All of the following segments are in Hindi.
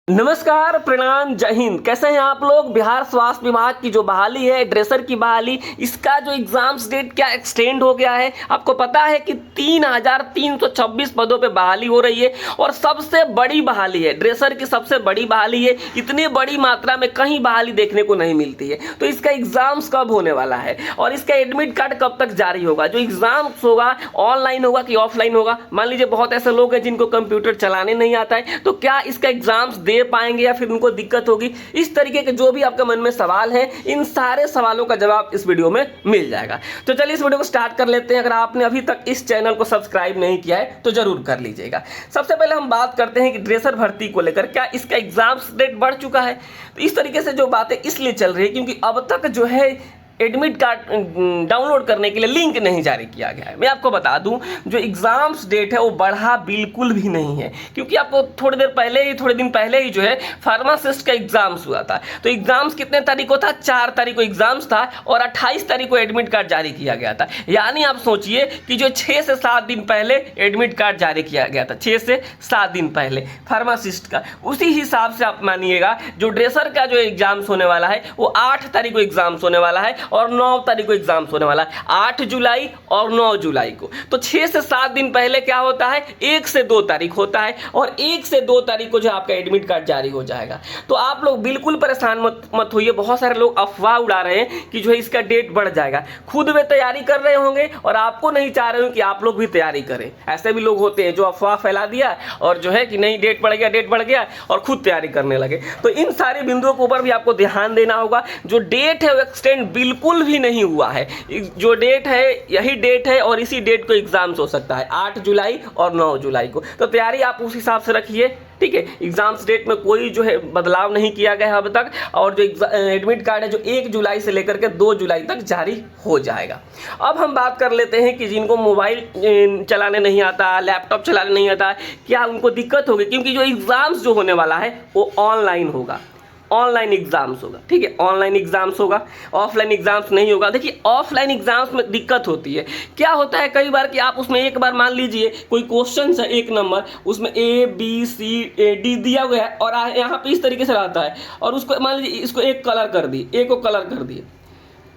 नमस्कार, प्रणाम, जय हिंद। कैसे हैं आप लोग। बिहार स्वास्थ्य विभाग की जो बहाली है, ड्रेसर की बहाली, इसका जो एग्जाम्स डेट क्या एक्सटेंड हो गया है। आपको पता है कि 3,326 पदों पे बहाली हो रही है और सबसे बड़ी बहाली है, ड्रेसर की सबसे बड़ी बहाली है। इतनी बड़ी मात्रा में कहीं बहाली देखने को नहीं मिलती है। तो इसका एग्जाम्स कब होने वाला है और इसका एडमिट कार्ड कब तक जारी होगा। जो एग्जाम्स होगा ऑनलाइन होगा कि ऑफलाइन होगा। मान लीजिए बहुत ऐसे लोग हैं जिनको कंप्यूटर चलाने नहीं आता है, तो क्या इसका एग्जाम्स दे पाएंगे या फिर उनको दिक्कत होगी। इस तरीके के जो भी आपके मन में सवाल है, इन सारे सवालों का जवाब इस वीडियो में मिल जाएगा। तो चलिए इस वीडियो को स्टार्ट कर लेते हैं। अगर आपने अभी तक इस चैनल को सब्सक्राइब नहीं किया है तो जरूर कर लीजिएगा। सबसे पहले हम बात करते हैं कि ड्रेसर भर्ती को लेकर क्या इसका एग्जाम्स डेट बढ़ चुका है। तो इस तरीके से जो बातें इसलिए चल रही है क्योंकि अब तक जो है एडमिट कार्ड डाउनलोड करने के लिए लिंक नहीं जारी किया गया है। मैं आपको बता दूं, जो एग्जाम्स डेट है वो बढ़ा बिल्कुल भी नहीं है, क्योंकि आपको थोड़ी दिन पहले ही जो है फार्मासिस्ट का एग्जाम्स हुआ था। तो एग्जाम्स कितने तारीख को था, 4 तारीख को एग्जाम्स था और 28 तारीख को एडमिट कार्ड जारी किया गया था। यानी आप सोचिए कि जो 6 से 7 दिन पहले एडमिट कार्ड जारी किया गया था, 6 से 7 दिन पहले फार्मासिस्ट का, उसी हिसाब से आप मानिएगा जो ड्रेसर का जो एग्जाम्स होने वाला है वो 8 तारीख को एग्जाम्स होने वाला है और 9 तारीख को एग्जाम्स होने वाला है। 8 जुलाई और 9 जुलाई को। तो 6 से 7 दिन पहले क्या होता है, 1 से 2 तारीख होता है और 1 से 2 तारीख को जो आपका एडमिट कार्ड जारी हो जाएगा। तो आप लोग बिल्कुल परेशान मत होइए। बहुत सारे लोग अफवाह उड़ा रहे हैं कि जो है इसका डेट बढ़ जाएगा। खुद वे तैयारी कर रहे होंगे और आपको नहीं चाह रहे हो कि आप लोग भी तैयारी करें। ऐसे भी लोग होते हैं जो अफवाह फैला दिया और जो है कि नहीं डेट बढ़ गया और खुद तैयारी करने लगे। तो इन सारे बिंदुओं के ऊपर भी आपको ध्यान देना होगा। जो डेट है वो एक्सटेंड बिल्कुल भी नहीं हुआ है। जो डेट है यही डेट है और इसी डेट को एग्जाम्स हो सकता है, 8 जुलाई और 9 जुलाई को। तो तैयारी आप उस हिसाब से रखिए, ठीक है। एग्जाम्स डेट में कोई जो है बदलाव नहीं किया गया है अब तक। और जो एडमिट कार्ड है जो 1 जुलाई से लेकर के 2 जुलाई तक जारी हो जाएगा। अब हम बात कर लेते हैं कि जिनको मोबाइल चलाने नहीं आता, लैपटॉप चलाने नहीं आता, क्या उनको दिक्कत होगी, क्योंकि जो एग्जाम्स जो होने वाला है वो ऑनलाइन होगा। ऑनलाइन एग्जाम्स होगा, ठीक है। ऑनलाइन एग्जाम्स होगा, ऑफलाइन एग्जाम्स नहीं होगा। देखिए ऑफलाइन एग्जाम्स में दिक्कत होती है। क्या होता है कई बार कि आप उसमें एक बार मान लीजिए कोई क्वेश्चन है 1 नंबर, उसमें ABCD दिया गया है और यहाँ पे इस तरीके से रहता है और उसको मान लीजिए इसको एक कलर कर दिए, A को कलर कर दिए,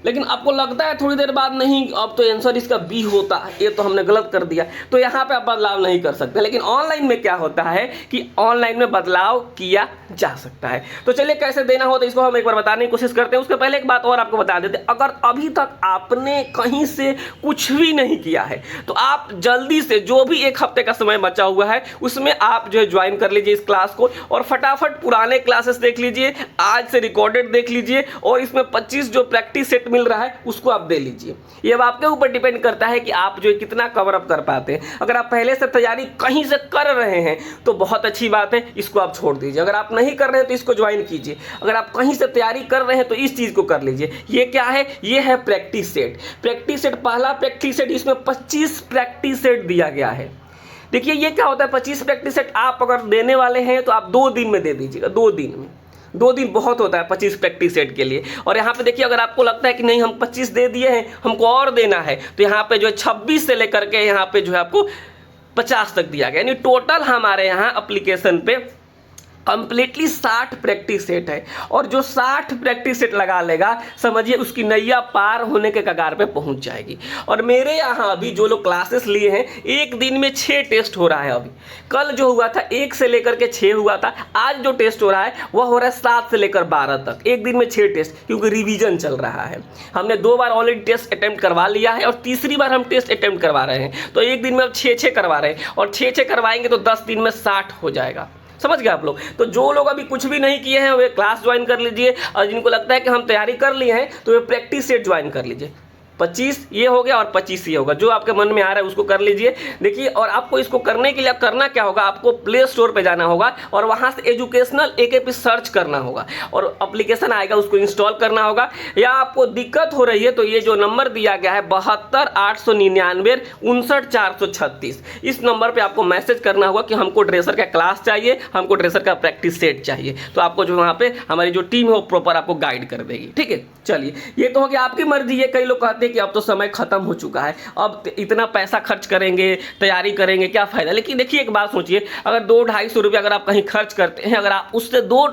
लेकिन आपको लगता है थोड़ी देर बाद नहीं अब तो आंसर इसका B होता है, ये तो हमने गलत कर दिया। तो यहाँ पे आप बदलाव नहीं कर सकते। लेकिन ऑनलाइन में क्या होता है कि ऑनलाइन में बदलाव किया जा सकता है। तो चलिए कैसे देना होता है इसको हम एक बार बताने की कोशिश करते हैं। उसके पहले एक बात और आपको बता देते हैं, अगर अभी तक आपने कहीं से कुछ भी नहीं किया है तो आप जल्दी से, जो भी 1 हफ्ते का समय बचा हुआ है उसमें आप जो है ज्वाइन कर लीजिए इस क्लास को और फटाफट पुराने क्लासेस देख लीजिए, आज से रिकॉर्डेड देख लीजिए और इसमें 25 जो प्रैक्टिस सेट मिल रहा है उसको आप दे लीजिए। ये अब आपके ऊपर डिपेंड करता है कि आप जो है कितना कवर अप कर पाते हैं। अगर आप पहले से तैयारी कहीं से कर रहे हैं तो बहुत अच्छी बात है, इसको आप छोड़ दीजिए। अगर आप नहीं कर रहे हैं तो इसको ज्वाइन कीजिए। अगर आप कहीं से तैयारी कर रहे हैं तो इस चीज को कर लीजिए। ये क्या है, ये है प्रैक्टिस सेट। प्रैक्टिस सेट, पहला प्रैक्टिस सेट, इसमें 25 प्रैक्टिस सेट दिया गया है। देखिए ये क्या होता है, 25 प्रैक्टिस सेट आप अगर देने वाले हैं तो आप 2 दिन में दे दीजिएगा। 2 दिन में, 2 दिन बहुत होता है 25 प्रैक्टिस सेट के लिए। और यहाँ पे देखिए अगर आपको लगता है कि नहीं हम 25 दे दिए हैं, हमको और देना है, तो यहाँ पे जो है 26 से लेकर के यहाँ पे जो है आपको 50 तक दिया गया। यानी टोटल हमारे यहाँ एप्लीकेशन पे कंप्लीटली 60 प्रैक्टिस सेट है। और जो 60 प्रैक्टिस सेट लगा लेगा समझिए उसकी नैया पार होने के कगार पे पहुंच जाएगी। और मेरे यहाँ अभी जो लोग क्लासेस लिए हैं, एक दिन में 6 टेस्ट हो रहा है। अभी कल जो हुआ था 1 से लेकर के 6 हुआ था, आज जो टेस्ट हो रहा है वह हो रहा है 7 से लेकर 12 तक। एक दिन में 6 टेस्ट, क्योंकि रिवीजन चल रहा है। हमने 2 बार ऑलरेडी टेस्ट अटेम्प्ट करवा लिया है और तीसरी बार हम टेस्ट अटेम्प्ट करवा रहे हैं। तो एक दिन में अब 6 करवा रहे हैं और 6 करवाएंगे तो 10 दिन में 60 हो जाएगा। समझ गए आप लोग। तो जो लोग अभी कुछ भी नहीं किए हैं वे क्लास ज्वाइन कर लीजिए और जिनको लगता है कि हम तैयारी कर लिए हैं तो वे प्रैक्टिस सेट ज्वाइन कर लीजिए। 25 ये हो गया और 25 ये होगा, जो आपके मन में आ रहा है उसको कर लीजिए। देखिए और आपको इसको करने के लिए करना क्या होगा, आपको प्ले स्टोर पे जाना होगा और वहाँ से एजुकेशनल AKP सर्च करना होगा और एप्लीकेशन आएगा उसको इंस्टॉल करना होगा। या आपको दिक्कत हो रही है तो ये जो नंबर दिया गया है 72 899 59 436, इस नंबर पर आपको मैसेज करना होगा कि हमको ड्रेसर का क्लास चाहिए, हमको ड्रेसर का प्रैक्टिस सेट चाहिए। तो आपको जो वहाँ पे हमारी जो टीम है वो प्रॉपर आपको गाइड कर देगी, ठीक है। चलिए ये तो हो गया आपकी मर्जी है। कई लोग कहते हैं लगे कि अब तो समय खत्म हो चुका है, अब इतना पैसा खर्च करेंगे, तैयारी करेंगे, क्या फायदा। लेकिन देखिए एक बात सोचिए, अगर 200-250 रुपये अगर आप कहीं खर्च करते हैं, अगर आप उससे दो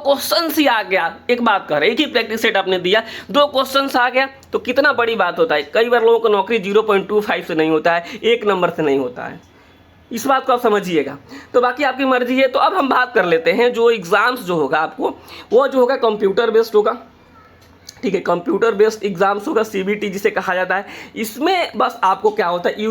क्वेश्चन ही आ गया, एक बात कर रहे हैं, एक ही प्रैक्टिस सेट आपने दिया, 2 क्वेश्चन आ गया तो कितना बड़ी बात होता है। कई बार लोगों को नौकरी 0.25 से नहीं होता है, 1 नंबर से नहीं होता है, इस बात को आप समझिएगा। तो बाकी आपकी मर्जी है। तो अब हम बात कर लेते हैं, जो एग्ज़ाम्स जो होगा आपको, वो जो होगा कंप्यूटर बेस्ड होगा, ठीक है, कंप्यूटर बेस्ड एग्जाम्स होगा, CBT जिसे कहा जाता है। इसमें बस आपको क्या होता है,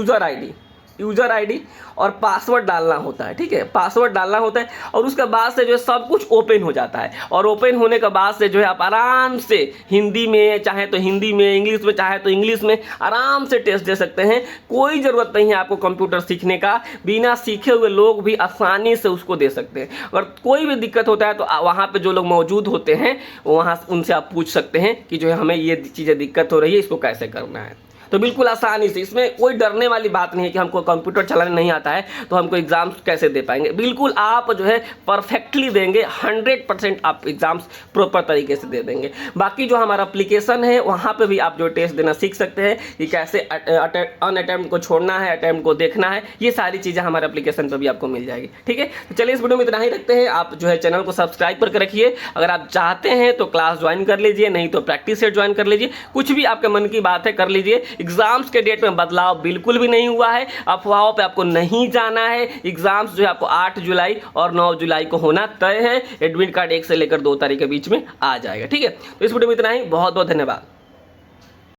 यूज़र आईडी और पासवर्ड डालना होता है, ठीक है, पासवर्ड डालना होता है और उसके बाद से जो है सब कुछ ओपन हो जाता है। और ओपन होने के बाद से जो है आप आराम से हिंदी में चाहे तो हिंदी में, इंग्लिश में चाहे तो इंग्लिश में आराम से टेस्ट दे सकते हैं। कोई ज़रूरत नहीं है आपको कंप्यूटर सीखने का, बिना सीखे हुए लोग भी आसानी से उसको दे सकते हैं। अगर कोई भी दिक्कत होता है तो वहाँ पर जो लोग मौजूद होते हैं वहाँ उनसे आप पूछ सकते हैं कि जो है हमें ये चीज़ें दिक्कत हो रही है, इसको कैसे करना है। तो बिल्कुल आसानी से, इसमें कोई डरने वाली बात नहीं है कि हमको कंप्यूटर चलाने नहीं आता है तो हमको एग्जाम्स कैसे दे पाएंगे। बिल्कुल आप जो है परफेक्टली देंगे, 100% आप एग्जाम्स प्रॉपर तरीके से दे देंगे। बाकी जो हमारा एप्लीकेशन है वहाँ पे भी आप जो टेस्ट देना सीख सकते हैं कि कैसे अनअटेम्प्ट को छोड़ना है, अटेम्प्ट को देखना है, ये सारी चीज़ें हमारे एप्लीकेशन पर भी आपको मिल जाएगी। ठीक है, तो चलिए इस वीडियो में इतना ही रखते हैं। आप जो है चैनल को सब्सक्राइब करके रखिए। अगर आप चाहते हैं तो क्लास ज्वाइन कर लीजिए, नहीं तो प्रैक्टिस सेट ज्वाइन कर लीजिए, कुछ भी आपके मन की बात है कर लीजिए। एग्जाम्स के डेट में बदलाव बिल्कुल भी नहीं हुआ है, अफवाहों पे आपको नहीं जाना है। एग्जाम्स जो है आपको 8 जुलाई और 9 जुलाई को होना तय है। एडमिट कार्ड 1 से लेकर 2 तारीख के बीच में आ जाएगा। ठीक है, तो इस वीडियो में इतना ही, बहुत बहुत धन्यवाद।